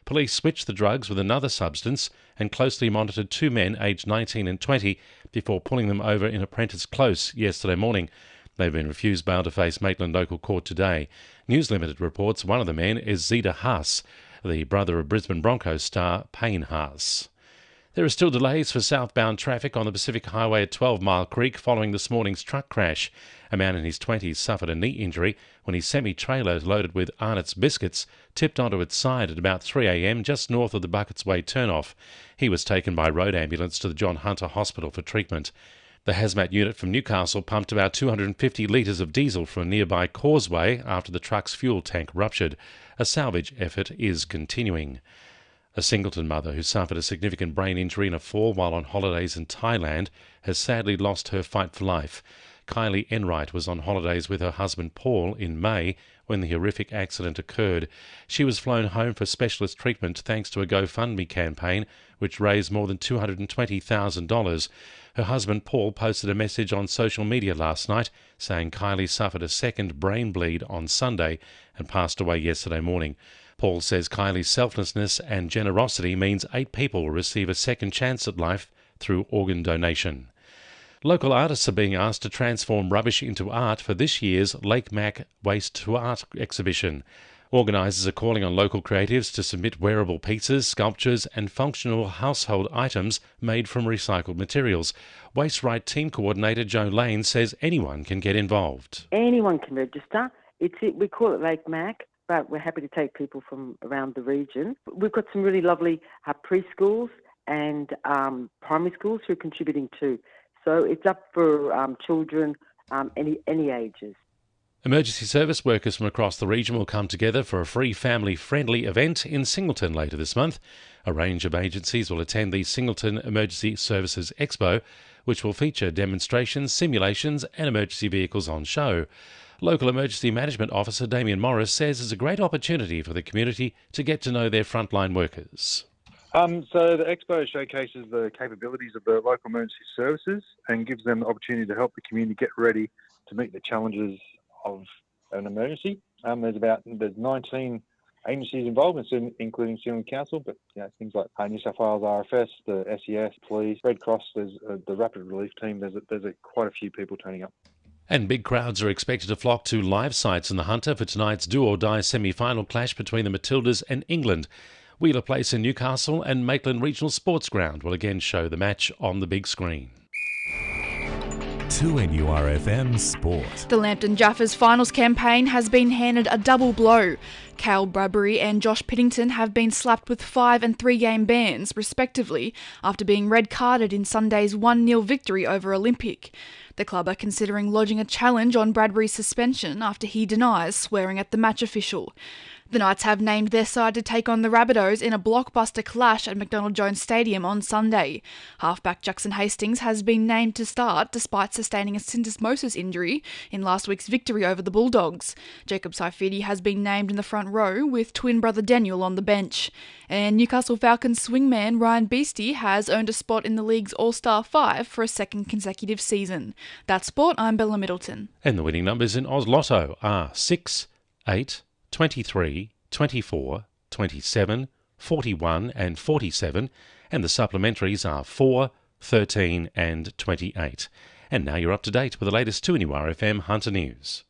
Police switched the drugs with another substance and closely monitored two men aged 19 and 20 before pulling them over in Apprentice Close yesterday morning. They've been refused bail to face Maitland Local Court today. News Limited reports one of the men is Zeta Haas, the brother of Brisbane Broncos star Payne Haas. There are still delays for southbound traffic on the Pacific Highway at 12 Mile Creek following this morning's truck crash. A man in his 20s suffered a knee injury when his semi-trailer loaded with Arnott's biscuits tipped onto its side at about 3 a.m. just north of the Buckets Way turnoff. He was taken by road ambulance to the John Hunter Hospital for treatment. The hazmat unit from Newcastle pumped about 250 litres of diesel from a nearby causeway after the truck's fuel tank ruptured. A salvage effort is continuing. A Singleton mother who suffered a significant brain injury in a fall while on holidays in Thailand has sadly lost her fight for life. Kylie Enright was on holidays with her husband Paul in May when the horrific accident occurred. She was flown home for specialist treatment thanks to a GoFundMe campaign which raised more than $220,000. Her husband Paul posted a message on social media last night saying Kylie suffered a second brain bleed on Sunday and passed away yesterday morning. Paul says Kylie's selflessness and generosity means 8 people will receive a second chance at life through organ donation. Local artists are being asked to transform rubbish into art for this year's Lake Mac Waste to Art exhibition. Organisers are calling on local creatives to submit wearable pizzas, sculptures and functional household items made from recycled materials. Waste Right team coordinator Joe Lane says anyone can get involved. Anyone can register. We call it Lake Mac, but we're happy to take people from around the region. We've got some really lovely preschools and primary schools who are contributing too. So it's up for children any ages. Emergency service workers from across the region will come together for a free family-friendly event in Singleton later this month. A range of agencies will attend the Singleton Emergency Services Expo, which will feature demonstrations, simulations and emergency vehicles on show. Local Emergency Management Officer Damien Morris says it's a great opportunity for the community to get to know their frontline workers. So the Expo showcases the capabilities of the local emergency services and gives them the opportunity to help the community get ready to meet the challenges of an emergency. There's 19 agencies involved, including City Council, but things like New South Wales RFS, the SES, Police, Red Cross, there's the Rapid Relief Team. There's quite a few people turning up. And big crowds are expected to flock to live sites in the Hunter for tonight's do-or-die semi-final clash between the Matildas and England. Wheeler Place in Newcastle and Maitland Regional Sports Ground will again show the match on the big screen. 2NURFM Sport. The Lambton Jaffers finals campaign has been handed a double blow. Cal Bradbury and Josh Piddington have been slapped with 5 and 3 game bans, respectively, after being red-carded in Sunday's 1-0 victory over Olympic. The club are considering lodging a challenge on Bradbury's suspension after he denies swearing at the match official. The Knights have named their side to take on the Rabbitohs in a blockbuster clash at McDonald Jones Stadium on Sunday. Halfback Jackson Hastings has been named to start despite sustaining a syndesmosis injury in last week's victory over the Bulldogs. Jacob Saifidi has been named in the front row with twin brother Daniel on the bench. And Newcastle Falcons swingman Ryan Beastie has earned a spot in the league's All-Star 5 for a second consecutive season. That's sport, I'm Bella Middleton. And the winning numbers in Oz Lotto are 6, 8, 23, 24, 27, 41 and 47, and the supplementaries are 4, 13 and 28. And now you're up to date with the latest 2NURFM Hunter News.